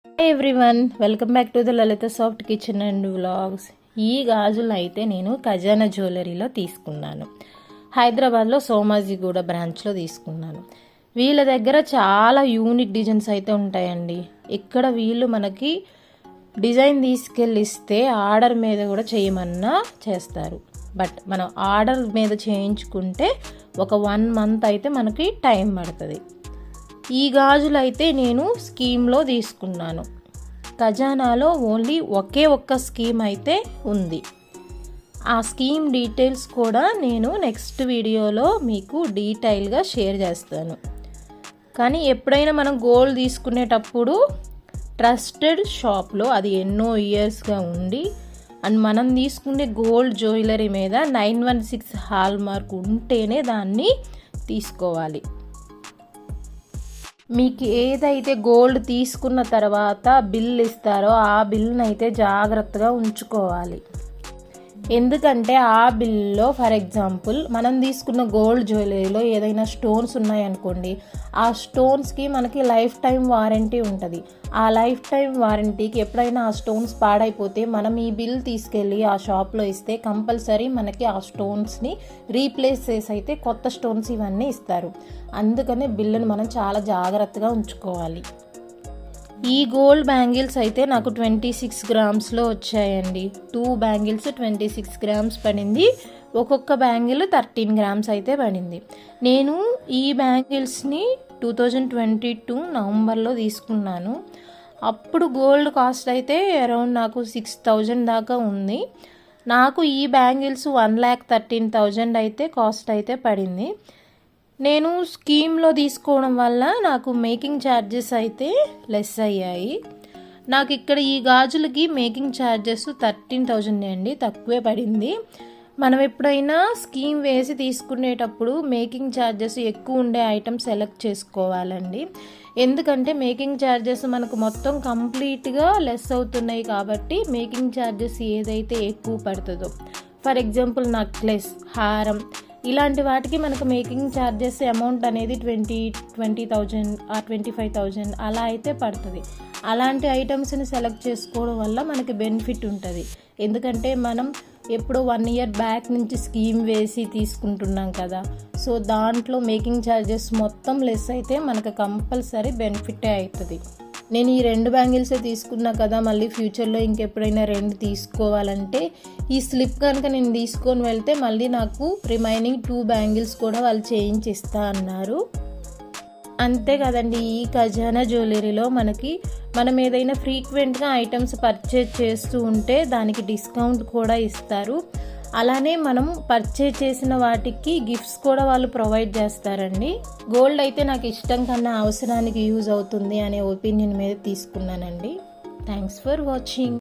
Hi everyone, welcome back to the Lalitha soft kitchen and vlogs. ఈ గాజులు అయితే నేను ఖజానా జ్యువెలరీలో తీసుకున్నాను. హైదరాబాద్లో సోమాజిగూడ బ్రాంచ్లో తీసుకున్నాను. వీళ్ళ దగ్గర చాలా యూనిక్ డిజైన్స్ అయితే ఉంటాయండి. ఇక్కడ వీళ్ళు మనకి డిజైన్ తీసుకెళ్ళి ఇస్తే ఆర్డర్ మీద కూడా చేయమన్నా చేస్తారు. బట్ మనం ఆర్డర్ మీద చేయించుకుంటే ఒక 1 month అయితే మనకి టైం పడుతుంది. ఈ గాజులు అయితే నేను స్కీమ్లో తీసుకున్నాను. ఖజానాలో ఓన్లీ ఒక్క స్కీమ్ అయితే ఉంది. ఆ స్కీమ్ డీటెయిల్స్ కూడా నేను నెక్స్ట్ వీడియోలో మీకు డీటెయిల్గా షేర్ చేస్తాను. కానీ ఎప్పుడైనా మనం గోల్డ్ తీసుకునేటప్పుడు ట్రస్టెడ్ షాప్లో, అది ఎన్నో ఇయర్స్గా ఉండి అండ్ మనం తీసుకునే గోల్డ్ జ్యువెలరీ మీద 916 హాల్ మార్క్ ఉంటేనే దాన్ని తీసుకోవాలి. మీకు ఏదైతే గోల్డ్ తీసుకున్న తర్వాత బిల్ ఇస్తారో ఆ బిల్ని అయితే జాగ్రత్తగా ఉంచుకోవాలి. ఎందుకంటే ఆ బిల్లో ఫర్ ఎగ్జాంపుల్ మనం తీసుకున్న గోల్డ్ జ్యువెలరీలో ఏదైనా స్టోన్స్ ఉన్నాయనుకోండి, ఆ స్టోన్స్కి మనకి లైఫ్ టైం వారంటీ ఉంటుంది. ఆ లైఫ్ టైం వారంటీకి ఎప్పుడైనా ఆ స్టోన్స్ పాడైపోతే మనం ఈ బిల్ తీసుకెళ్ళి ఆ షాప్లో ఇస్తే కంపల్సరీ మనకి ఆ స్టోన్స్ని రీప్లేస్ చేసి అయితే కొత్త స్టోన్స్ ఇవన్నీ ఇస్తారు. అందుకనే బిల్లును మనం చాలా జాగ్రత్తగా ఉంచుకోవాలి. ఈ గోల్డ్ బ్యాంగిల్స్ అయితే నాకు 26 grams వచ్చాయండి. 2 బ్యాంగిల్స్ 26 grams పడింది. ఒక్కొక్క బ్యాంగిల్ 13 grams అయితే పడింది. నేను ఈ బ్యాంగిల్స్ని 2022 నవంబర్లో తీసుకున్నాను. అప్పుడు గోల్డ్ కాస్ట్ అయితే అరౌండ్ నాకు 6,000 దాకా ఉంది. నాకు ఈ బ్యాంగిల్స్ 1,13,000 అయితే కాస్ట్ అయితే పడింది. నేను స్కీమ్లో తీసుకోవడం వల్ల నాకు మేకింగ్ ఛార్జెస్ అయితే లెస్ అయ్యాయి. నాకు ఇక్కడ ఈ గాజులకి మేకింగ్ ఛార్జెస్ 13,000 అండి, తక్కువే పడింది. మనం ఎప్పుడైనా స్కీమ్ వేసి తీసుకునేటప్పుడు మేకింగ్ ఛార్జెస్ ఎక్కువ ఉండే ఐటమ్ సెలెక్ట్ చేసుకోవాలండి. ఎందుకంటే మేకింగ్ ఛార్జెస్ మనకు మొత్తం కంప్లీట్గా లెస్ అవుతున్నాయి కాబట్టి మేకింగ్ ఛార్జెస్ ఏదైతే ఎక్కువ పడుతుందో, ఫర్ ఎగ్జాంపుల్ నెక్లెస్, హారం ఇలాంటి వాటికి మనకు మేకింగ్ ఛార్జెస్ అమౌంట్ అనేది 20,000 ఆ 25,000 అలా అయితే పడుతుంది. అలాంటి ఐటమ్స్ని సెలెక్ట్ చేసుకోవడం వల్ల మనకి బెనిఫిట్ ఉంటుంది. ఎందుకంటే మనం ఎప్పుడో 1 year బ్యాక్ నుంచి స్కీమ్ వేసి తీసుకుంటున్నాం కదా, సో దాంట్లో మేకింగ్ ఛార్జెస్ మొత్తం లెస్ అయితే మనకు కంపల్సరీ బెనిఫిటే అవుతుంది. నేను ఈ 2 బ్యాంగిల్సే తీసుకున్నా కదా, మళ్ళీ ఫ్యూచర్లో ఇంకెప్పుడైనా 2 తీసుకోవాలంటే ఈ స్లిప్ కనుక నేను తీసుకొని వెళ్తే మళ్ళీ నాకు రిమైనింగ్ 2 బ్యాంగిల్స్ కూడా వాళ్ళు చేయించి ఇస్తా అన్నారు. అంతే కదండి, ఈ ఖజానా జ్యువెలరీలో మనం ఏదైనా ఫ్రీక్వెంట్గా ఐటమ్స్ పర్చేజ్ చేస్తూ ఉంటే దానికి డిస్కౌంట్ కూడా ఇస్తారు. అలానే మనం పర్చేజ్ చేసిన వాటికి గిఫ్ట్స్ కూడా వాళ్ళు ప్రొవైడ్ చేస్తారండి. గోల్డ్ అయితే నాకు ఇష్టం కన్నా అవసరానికి యూజ్ అవుతుంది అనే ఒపీనియన్ మీద తీసుకున్నానండి. Thanks for watching.